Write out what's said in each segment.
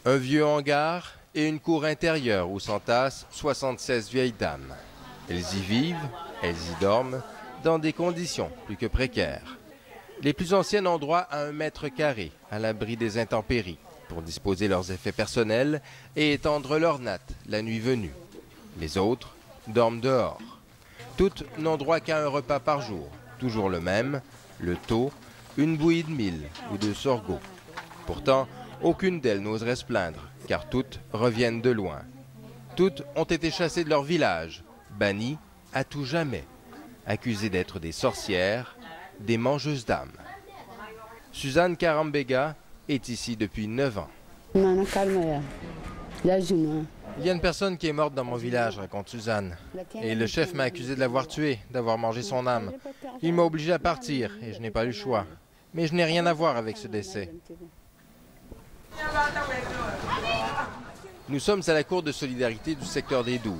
Un vieux hangar et une cour intérieure où s'entassent 76 vieilles dames. Elles y vivent, elles y dorment, dans des conditions plus que précaires. Les plus anciennes ont droit à 1 mètre carré, à l'abri des intempéries, pour disposer leurs effets personnels et étendre leurs nattes la nuit venue. Les autres dorment dehors. Toutes n'ont droit qu'à un repas par jour, toujours le même, le taux, une bouillie de mil ou de sorgho. Pourtant, aucune d'elles n'oserait se plaindre, car toutes reviennent de loin. Toutes ont été chassées de leur village, bannies à tout jamais, accusées d'être des sorcières, des mangeuses d'âmes. Suzanne Karambega est ici depuis 9 ans. Il y a une personne qui est morte dans mon village, raconte Suzanne. Et le chef m'a accusé de l'avoir tuée, d'avoir mangé son âme. Il m'a obligé à partir et je n'ai pas eu le choix. Mais je n'ai rien à voir avec ce décès. Nous sommes à la cour de solidarité du secteur des 12,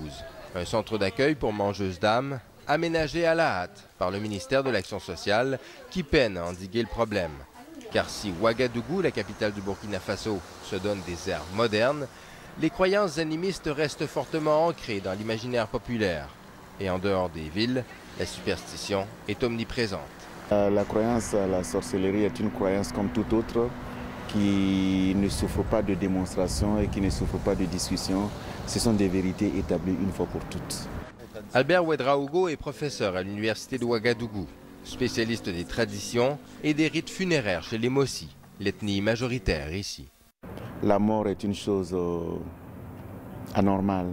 un centre d'accueil pour mangeuses d'âmes, aménagé à la hâte par le ministère de l'Action sociale qui peine à endiguer le problème. Car si Ouagadougou, la capitale du Burkina Faso, se donne des airs modernes, les croyances animistes restent fortement ancrées dans l'imaginaire populaire. Et en dehors des villes, la superstition est omniprésente. La croyance à la sorcellerie est une croyance comme toute autre qui ne souffre pas de démonstration et qui ne souffre pas de discussion. Ce sont des vérités établies une fois pour toutes. Albert Ouedraogo est professeur à l'université de Ouagadougou, spécialiste des traditions et des rites funéraires chez les Mossi, l'ethnie majoritaire ici. La mort est une chose anormale.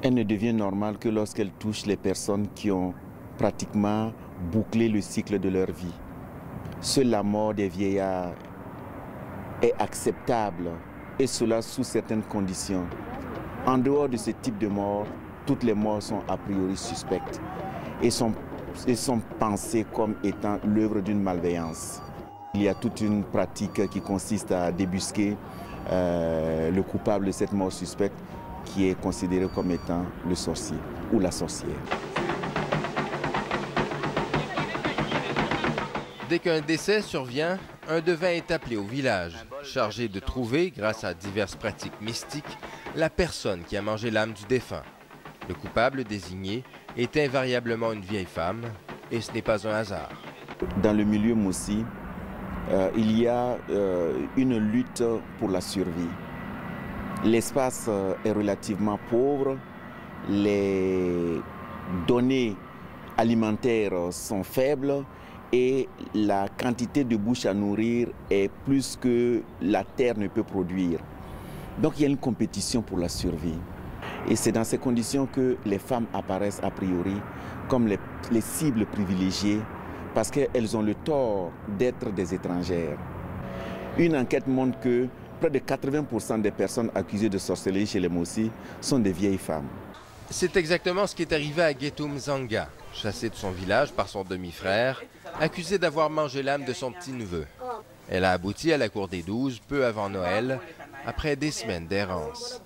Elle ne devient normale que lorsqu'elle touche les personnes qui ont pratiquement bouclé le cycle de leur vie. Seule la mort des vieillards est acceptable, et cela sous certaines conditions. En dehors de ce type de mort, toutes les morts sont a priori suspectes et sont pensées comme étant l'œuvre d'une malveillance. Il y a toute une pratique qui consiste à débusquer le coupable de cette mort suspecte qui est considéré comme étant le sorcier ou la sorcière. Dès qu'un décès survient, un devin est appelé au village, chargé de trouver, grâce à diverses pratiques mystiques, la personne qui a mangé l'âme du défunt. Le coupable désigné est invariablement une vieille femme, et ce n'est pas un hasard. Dans le milieu Mossi, il y a une lutte pour la survie. L'espace est relativement pauvre, les données alimentaires sont faibles et la quantité de bouche à nourrir est plus que la terre ne peut produire. Donc il y a une compétition pour la survie. Et c'est dans ces conditions que les femmes apparaissent a priori comme les cibles privilégiées parce qu'elles ont le tort d'être des étrangères. Une enquête montre que près de 80% des personnes accusées de sorcellerie chez les Mossi sont des vieilles femmes. C'est exactement ce qui est arrivé à Guetoum Zanga, chassée de son village par son demi-frère, accusée d'avoir mangé l'âme de son petit-neveu. Elle a abouti à la cour des 12 peu avant Noël, après des semaines d'errance.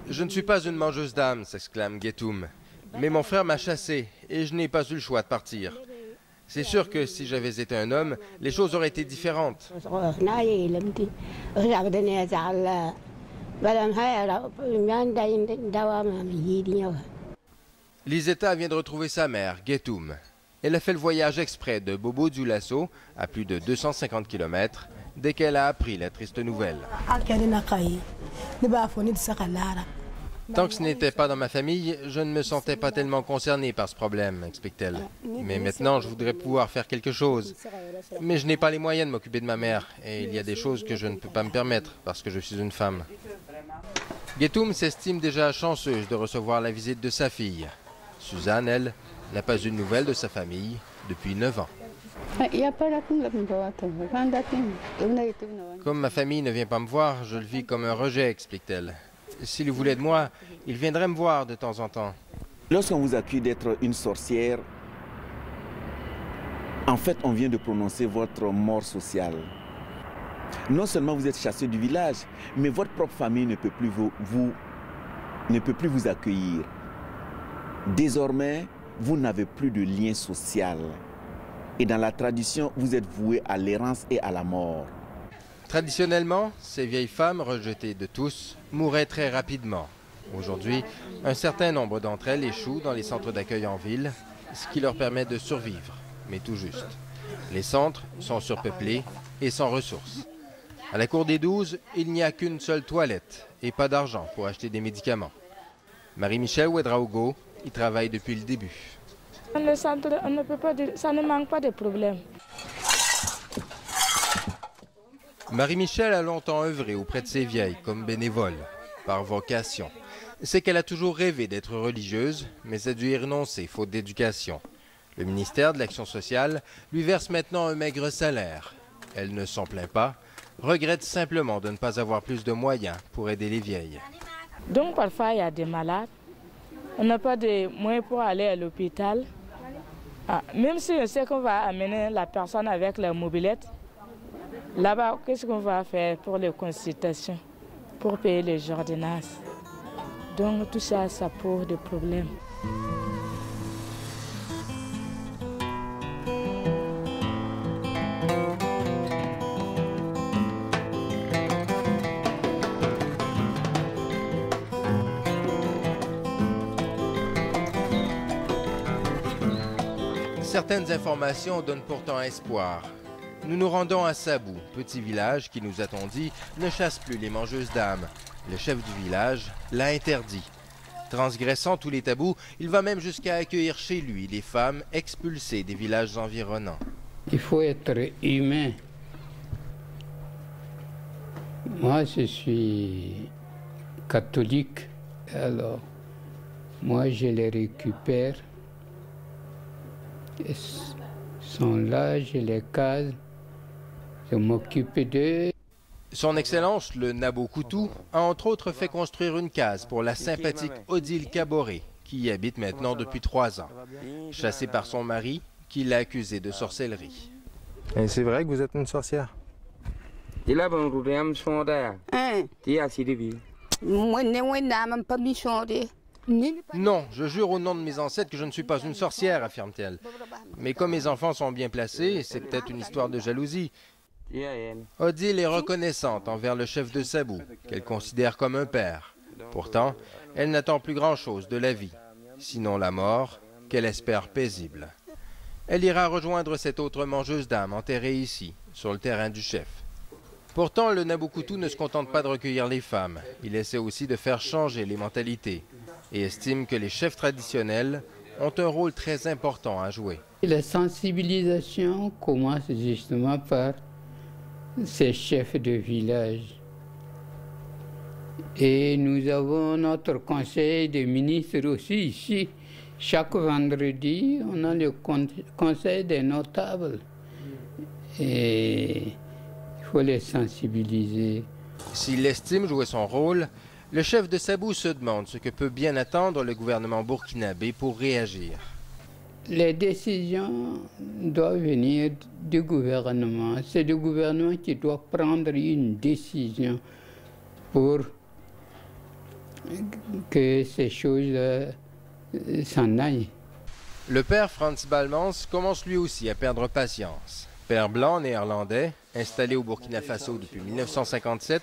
Je ne suis pas une mangeuse d'âme, s'exclame Guetoum. Mais mon frère m'a chassé et je n'ai pas eu le choix de partir. C'est sûr que si j'avais été un homme, les choses auraient été différentes. Lisetta vient de retrouver sa mère, Guetoum. Elle a fait le voyage exprès de Bobo Dioulasso, à plus de 250 km, dès qu'elle a appris la triste nouvelle. Tant que ce n'était pas dans ma famille, je ne me sentais pas tellement concernée par ce problème, explique-t-elle. Mais maintenant, je voudrais pouvoir faire quelque chose. Mais je n'ai pas les moyens de m'occuper de ma mère, et il y a des choses que je ne peux pas me permettre parce que je suis une femme. Guetoum s'estime déjà chanceuse de recevoir la visite de sa fille. Suzanne, elle, n'a pas eu de nouvelles de sa famille depuis 9 ans. Comme ma famille ne vient pas me voir, je le vis comme un rejet, explique-t-elle. S'il voulait de moi, il viendrait me voir de temps en temps. Lorsqu'on vous accuse d'être une sorcière, en fait, on vient de prononcer votre mort sociale. Non seulement vous êtes chassé du village, mais votre propre famille ne peut plus vous accueillir. Désormais, vous n'avez plus de lien social. Et dans la tradition, vous êtes voué à l'errance et à la mort. Traditionnellement, ces vieilles femmes, rejetées de tous, mouraient très rapidement. Aujourd'hui, un certain nombre d'entre elles échouent dans les centres d'accueil en ville, ce qui leur permet de survivre, mais tout juste. Les centres sont surpeuplés et sans ressources. À la Cour des 12, il n'y a qu'une seule toilette et pas d'argent pour acheter des médicaments. Marie-Michel Ouedraogo y travaille depuis le début. Le centre, on ne peut pas dire, ça ne manque pas de problèmes. Marie-Michel a longtemps œuvré auprès de ces vieilles comme bénévole, par vocation. C'est qu'elle a toujours rêvé d'être religieuse, mais a dû y renoncer faute d'éducation. Le ministère de l'Action sociale lui verse maintenant un maigre salaire. Elle ne s'en plaint pas, regrette simplement de ne pas avoir plus de moyens pour aider les vieilles. Donc parfois il y a des malades, on n'a pas de moyens pour aller à l'hôpital. Même si on sait qu'on va amener la personne avec la mobilette, là-bas, qu'est-ce qu'on va faire pour les consultations, pour payer les ordonnances? Donc tout ça, ça pose des problèmes. Certaines informations donnent pourtant espoir. Nous nous rendons à Sabou, petit village qui, nous a-t-on dit, ne chasse plus les mangeuses d'âmes. Le chef du village l'a interdit. Transgressant tous les tabous, il va même jusqu'à accueillir chez lui les femmes expulsées des villages environnants. Il faut être humain. Moi, je suis catholique, alors moi, je les récupère. Ils sont là, je les case, je m'occupe d'eux. Son Excellence, le Nabo Coutou, a entre autres fait construire une case pour la sympathique Odile Caboret, qui y habite maintenant depuis 3 ans. Chassée par son mari, qui l'a accusée de sorcellerie. Et c'est vrai que vous êtes une sorcière? Non, je jure au nom de mes ancêtres que je ne suis pas une sorcière, affirme-t-elle. Mais comme mes enfants sont bien placés, c'est peut-être une histoire de jalousie. Odile est reconnaissante envers le chef de Sabou, qu'elle considère comme un père. Pourtant, elle n'attend plus grand-chose de la vie, sinon la mort, qu'elle espère paisible. Elle ira rejoindre cette autre mangeuse d'âme enterrée ici, sur le terrain du chef. Pourtant, le Nabo Coutou ne se contente pas de recueillir les femmes. Il essaie aussi de faire changer les mentalités et estime que les chefs traditionnels ont un rôle très important à jouer. La sensibilisation commence justement par ces chefs de village. Et nous avons notre conseil des ministres aussi ici. Chaque vendredi, on a le conseil des notables. Et il faut les sensibiliser. S'il estime jouer son rôle, le chef de Sabou se demande ce que peut bien attendre le gouvernement burkinabé pour réagir. Les décisions doivent venir du gouvernement. C'est le gouvernement qui doit prendre une décision pour que ces choses s'en aillent. Le père Frans Balmans commence lui aussi à perdre patience. Père blanc néerlandais, installé au Burkina Faso depuis 1957,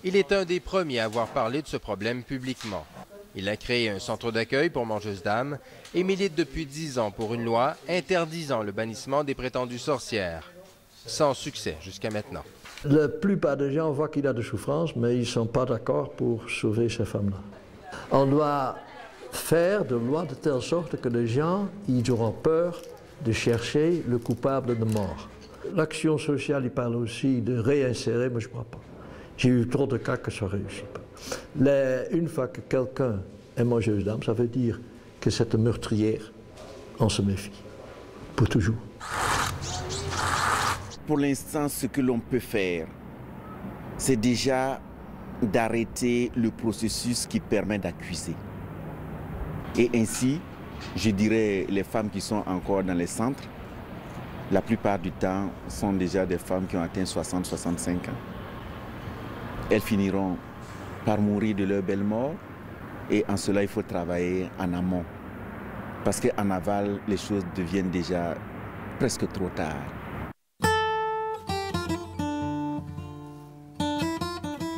il est un des premiers à avoir parlé de ce problème publiquement. Il a créé un centre d'accueil pour mangeuses d'âmes et milite depuis 10 ans pour une loi interdisant le bannissement des prétendues sorcières. Sans succès jusqu'à maintenant. La plupart des gens voient qu'il y a de souffrance, mais ils ne sont pas d'accord pour sauver ces femmes-là. On doit faire de loi de telle sorte que les gens ils auront peur de chercher le coupable de mort. L'action sociale, il parle aussi de réinsérer, mais je ne crois pas. J'ai eu trop de cas que ça ne réussit pas. Une fois que quelqu'un est mangeuse d'âme, ça veut dire que c'est une meurtrière. On se méfie. Pour toujours. Pour l'instant, ce que l'on peut faire, c'est déjà d'arrêter le processus qui permet d'accuser. Et ainsi, je dirais, les femmes qui sont encore dans les centres, la plupart du temps, sont déjà des femmes qui ont atteint 60-65 ans. Elles finiront par mourir de leur belle mort et en cela, il faut travailler en amont. Parce qu'en aval, les choses deviennent déjà presque trop tard.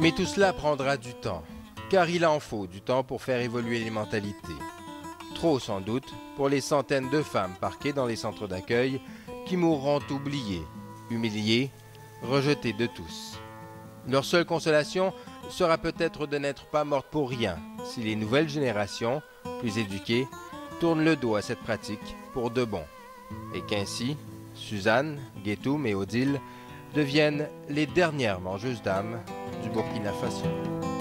Mais tout cela prendra du temps, car il en faut du temps pour faire évoluer les mentalités. Trop sans doute pour les centaines de femmes parquées dans les centres d'accueil qui mourront oubliées, humiliées, rejetées de tous. Leur seule consolation sera peut-être de n'être pas mortes pour rien si les nouvelles générations, plus éduquées, tournent le dos à cette pratique pour de bon. Et qu'ainsi, Suzanne, Guetoum et Odile deviennent les dernières mangeuses d'âmes du Burkina Faso.